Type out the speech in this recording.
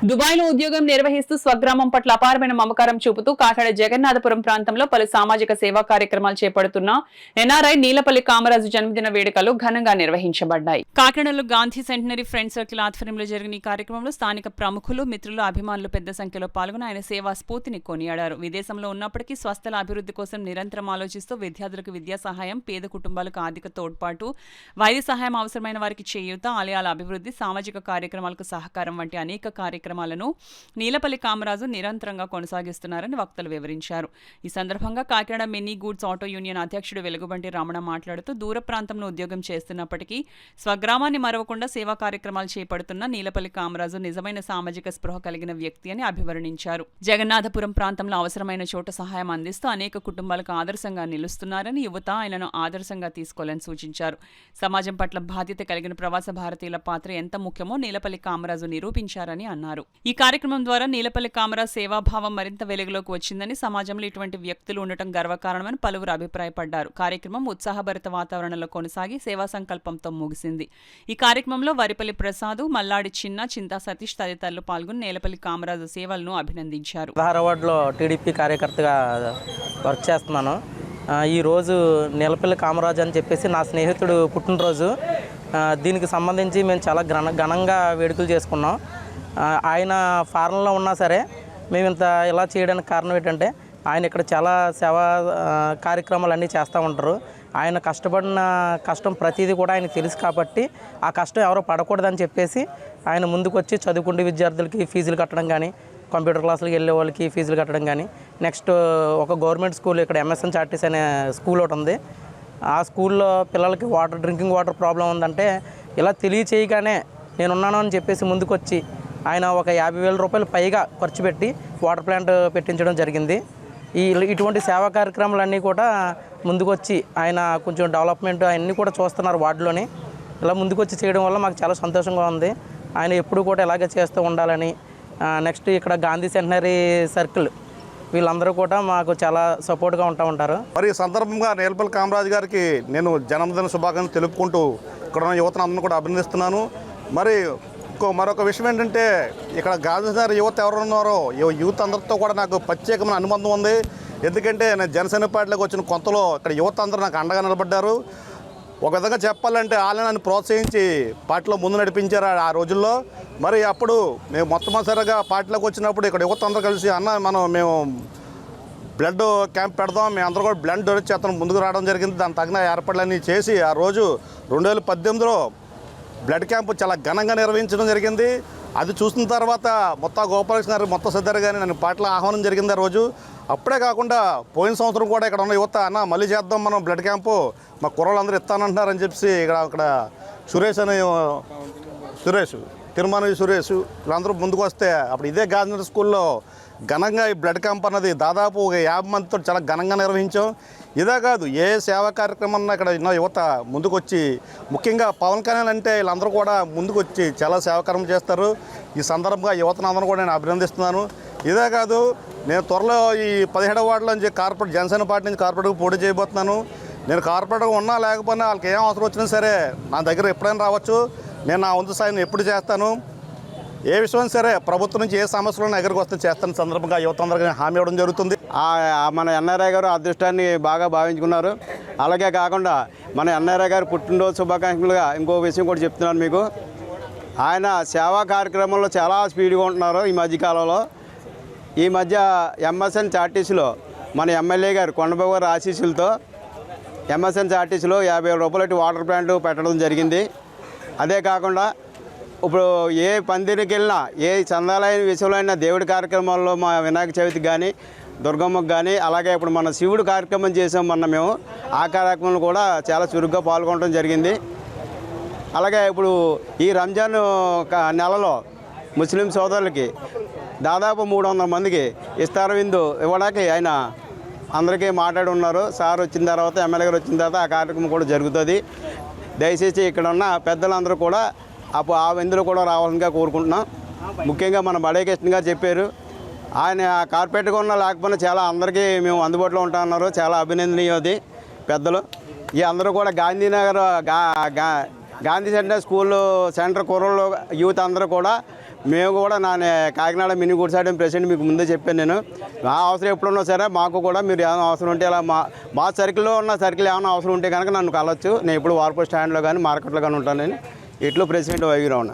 దుబాయ్లో ఉద్యోగం నిర్వహిస్తూ స్వగ్రామం పట్ల అపారమైన మమకారం చూపుతూ కాకినాడ జగన్నాథపురం ప్రాంతంలో పలు సామాజిక సేవా కార్యక్రమాలు చేపడుతున్న ఎన్ఆర్ఐ నీలపల్లి కామరాజు జన్మదిన వేడుకలు ఘనంగా నిర్వహించబడ్డాయి. కాకినాడలో గాంధీ సెంటనరీ ఫ్రెండ్ సర్కిల్ ఆధ్వర్యంలో జరిగిన ఈ కార్యక్రమంలో స్థానిక ప్రముఖులు, మిత్రులు, అభిమానులు పెద్ద సంఖ్యలో పాల్గొని ఆయన సేవా స్ఫూర్తిని కొనియాడారు. విదేశంలో ఉన్నప్పటికీ స్వస్థల అభివృద్ధి కోసం నిరంతరం ఆలోచిస్తూ విద్యార్థులకు విద్యా సహాయం, పేద కుటుంబాలకు ఆర్థిక తోడ్పాటు, వైద్య సహాయం, అవసరమైన వారికి చేయూత, ఆలయాల అభివృద్ధి, సామాజిక కార్యక్రమాలకు సహకారం వంటి అనేక కార్యక్రమాలను నీలపల్లి కామరాజు నిరంతరంగా కొనసాగిస్తున్నారని వక్తలు వివరించారు. ఈ సందర్భంగా Kakinada mini goods auto union అధ్యక్షుడు వెలుగుబంటి రమణ మాట్లాడుతూ దూర ప్రాంతంలో ఉద్యోగం చేస్తున్నప్పటికీ స్వగ్రామాన్ని మరవకుండా సేవా కార్యక్రమాలు చేపడుతున్న నీలపల్లి కామరాజు నిజమైన సామాజిక స్పృహ కలిగిన వ్యక్తి అని అభివర్ణించారు. జగన్నాథపురం ప్రాంతంలో అవసరమైన చోట సహాయం అందిస్తూ అనేక కుటుంబాలకు ఆదర్శంగా నిలుస్తున్నారని, యువత ఆయనను ఆదర్శంగా తీసుకోవాలని సూచించారు. సమాజం పట్ల బాధ్యత కలిగిన ప్రవాస భారతీయుల పాత్ర ఎంత ముఖ్యమో నీలపల్లి కామరాజు నిరూపించారని అన్నారు. ఈ కార్యక్రమం ద్వారా నీలపల్లి కామరాజు సేవాభావం మరింత వెలుగులోకి వచ్చిందని, సమాజంలో ఇటువంటి వ్యక్తులు ఉండటం గర్వకారణమని పలువురు అభిప్రాయపడ్డారు. కార్యక్రమం ఉత్సాహభరిత వాతావరణంలో కొనసాగి సేవా సంకల్పంతో ముగిసింది. ఈ కార్యక్రమంలో వరిపల్లి ప్రసాద్, మల్లాడి చిన్న, చింతా సతీష్ తదితరులు పాల్గొని నీలపల్లి కామరాజు సేవలను అభినందించారు. వార్డులో టీడీపీ కార్యకర్తగా వర్క్ చేస్తున్నాను. ఈరోజు నీలపల్లి కామరాజు అని చెప్పేసి నా స్నేహితుడు పుట్టినరోజు. దీనికి సంబంధించి మేము చాలా ఘనంగా వేడుకలు చేసుకున్నాం. ఆయన ఫారెన్లో ఉన్నా సరే మేము ఇలా చేయడానికి కారణం ఏంటంటే ఆయన ఇక్కడ చాలా సేవా కార్యక్రమాలు అన్నీ చేస్తూ ఉంటారు. ఆయన కష్టపడిన కష్టం ప్రతిదీ కూడా ఆయనకు తెలుసు కాబట్టి ఆ కష్టం ఎవరో పడకూడదని చెప్పేసి ఆయన ముందుకు వచ్చి చదువుకుంటే విద్యార్థులకి ఫీజులు కట్టడం కానీ, కంప్యూటర్ క్లాసులకు వెళ్ళే వాళ్ళకి ఫీజులు కట్టడం కానీ, నెక్స్ట్ ఒక గవర్నమెంట్ స్కూల్ ఇక్కడ ఎంఎస్ఎన్ చార్టీస్ అనే స్కూల్ ఒకటి ఉంది. ఆ స్కూల్లో పిల్లలకి డ్రింకింగ్ వాటర్ ప్రాబ్లం ఉందంటే ఇలా తెలియచేయగానే నేనున్నాను అని చెప్పేసి ముందుకు వచ్చి ఆయన ఒక 50,000 రూపాయలు పైగా ఖర్చు పెట్టి వాటర్ ప్లాంట్ పెట్టించడం జరిగింది. ఇటువంటి సేవా కార్యక్రమాలన్నీ కూడా ముందుకొచ్చి ఆయన కొంచెం డెవలప్మెంట్ అన్నీ కూడా చూస్తున్నారు వార్డులోని. ఇలా ముందుకొచ్చి చేయడం వల్ల మాకు చాలా సంతోషంగా ఉంది. ఆయన ఎప్పుడు కూడా ఇలాగే చేస్తూ ఉండాలని. నెక్స్ట్ ఇక్కడ గాంధీ సెంటనరీ సర్కిల్ వీళ్ళందరూ కూడా మాకు చాలా సపోర్ట్గా ఉంటారు. మరి ఈ సందర్భంగా నీలపల్లి కామరాజు గారికి నేను జన్మదిన శుభాకాంక్షలు తెలుపుకుంటూ ఇక్కడ ఉన్న యువతను అందరూ కూడా అభినందిస్తున్నాను. మరి మరొక విషయం ఏంటంటే ఇక్కడ గాంధీ నగర్ యువత ఎవరు ఉన్నారో యూత్ అందరితో కూడా నాకు ప్రత్యేకమైన అనుబంధం ఉంది. ఎందుకంటే నేను జనసేన పార్టీలోకి వచ్చిన కొంతలో ఇక్కడ యువత అందరూ నాకు అండగా నిలబడ్డారు. ఒక విధంగా చెప్పాలంటే వాళ్ళని నన్ను ప్రోత్సహించి పార్టీలో ముందు నడిపించారు ఆ రోజుల్లో. మరి అప్పుడు మేము మొట్టమొదటిసారిగా పార్టీలోకి వచ్చినప్పుడు ఇక్కడ యువత అందరూ కలిసి మేము బ్లడ్ క్యాంప్ పెడదాం, మేము అందరూ కూడా బ్లడ్ డొనేట్ చేస్తాం ముందుకు రావడం జరిగింది. దానికి తగిన ఏర్పాట్లన్నీ చేసి ఆ రోజు 2018లో బ్లడ్ క్యాంపు చాలా ఘనంగా నిర్వహించడం జరిగింది. అది చూసిన తర్వాత మొత్తం గోపాలకృష్ణ గారు, మొత్తం సిద్ధారు గారిని నన్ను పార్టీలో ఆహ్వానం జరిగింది ఆ రోజు. అప్పుడే కాకుండా పోయిన సంవత్సరం కూడా ఇక్కడ ఉన్న యువత మళ్ళీ చేద్దాం మనం బ్లడ్ క్యాంపు, మా కుర్రలందరూ ఇస్తానంటున్నారని చెప్పి ఇక్కడ సురేష్ తిరుమల సురేష్ వీళ్ళందరూ ముందుకు వస్తే అప్పుడు ఇదే గాంధీ స్కూల్లో ఘనంగా ఈ బ్లడ్ క్యాంప్ అన్నది దాదాపు ఒక 50 మందితో చాలా ఘనంగా నిర్వహించాం. ఇదే కాదు, ఏ సేవా కార్యక్రమం ఇక్కడ ఉన్న యువత ముందుకు వచ్చి, ముఖ్యంగా పవన్ కళ్యాణ్ అంటే వీళ్ళందరూ కూడా ముందుకు వచ్చి చాలా సేవాకారం చేస్తారు. ఈ సందర్భంగా యువతను అందరూ కూడా నేను అభినందిస్తున్నాను. ఇదే కాదు, నేను త్వరలో ఈ 17వ వార్డులో నుంచి కార్పొరేట్ జనసేన పార్టీ నుంచి కార్పొరేట్గా పోటీ చేయబోతున్నాను. నేను కార్పొరేట్గా ఉన్నా లేకపోయినా వాళ్ళకి ఏం అవసరం వచ్చినా సరే నా దగ్గర ఎప్పుడైనా రావచ్చు. నేను నా వంతు సాయం ఎప్పుడు చేస్తాను. ఏ విషయం సరే ప్రభుత్వం నుంచి ఏ సమస్యలను ఎగరికి వస్తే చేస్తాను సందర్భంగా యువత అందరికీ హామీ ఇవ్వడం జరుగుతుంది. మన ఎన్ఆర్ఐ గారు అదృష్టాన్ని బాగా భావించుకున్నారు. అలాగే కాకుండా మన ఎన్ఆర్ఐ గారు పుట్టినరోజు శుభాకాంక్షలుగా ఇంకో విషయం కూడా చెప్తున్నాను మీకు. ఆయన సేవా కార్యక్రమంలో చాలా స్పీడ్గా ఉంటున్నారు. ఈ మధ్యకాలంలో ఈ మధ్య ఎంఎస్ఎన్ చార్టీస్లో మన ఎమ్మెల్యే గారు కొండబాబు గారు ఆశీస్సులతో ఎంఎస్ఎన్ చార్టీస్లో 50,000 రూపాయలు వాటర్ ప్లాంట్ పెట్టడం జరిగింది. అదే కాకుండా ఇప్పుడు ఏ పందిరికి వెళ్ళినా, ఏ చందాలైన విషయంలో అయినా దేవుడి కార్యక్రమాల్లో మా వినాయక చవితికి కానీ, దుర్గమ్మకు కానీ, అలాగే ఇప్పుడు మన శివుడు కార్యక్రమం చేసాం మేము. ఆ కార్యక్రమంలో కూడా చాలా చురుగ్గా పాల్గొనడం జరిగింది. అలాగే ఇప్పుడు ఈ రంజాన్ నెలలో ముస్లిం సోదరులకి దాదాపు 300 మందికి ఇస్తార విందు ఇవ్వడానికి ఆయన అందరికీ మాట్లాడి ఉన్నారు. సార్ వచ్చిన తర్వాత, ఎమ్మెల్యే గారు వచ్చిన తర్వాత ఆ కార్యక్రమం కూడా జరుగుతుంది. దయచేసి ఇక్కడ ఉన్న పెద్దలందరూ కూడా ఆ విందులో కూడా రావాలని కోరుకుంటున్నాం. ముఖ్యంగా మన బడే కృష్ణ గారు చెప్పారు, ఆయన కార్పొరేట్గా ఉన్న లేకపోయినా చాలా అందరికీ మేము అందుబాటులో ఉంటామన్నారు. చాలా అభినందనీయది పెద్దలు. ఈ అందరూ కూడా Gandhinagar Gandhi centre school centre కుర్రలు యూత్ అందరూ కూడా మేము కూడా Kakinada mini goods item president మీకు ముందే చెప్పాను నేను. ఆ అవసరం ఎప్పుడున్నా సరే మాకు కూడా మీరు ఏమైనా అవసరం ఉంటే ఇలా మా సర్కిల్లో ఉన్న సర్కిల్ ఏమైనా అవసరం ఉంటే కనుక నన్ను కలవచ్చు. నేను ఇప్పుడు వార్పూర్ స్టాండ్లో కానీ మార్కెట్లో కానీ ఉంటాను. నేను ఇట్లు ప్రెసిడెంట్ వైగిరావు.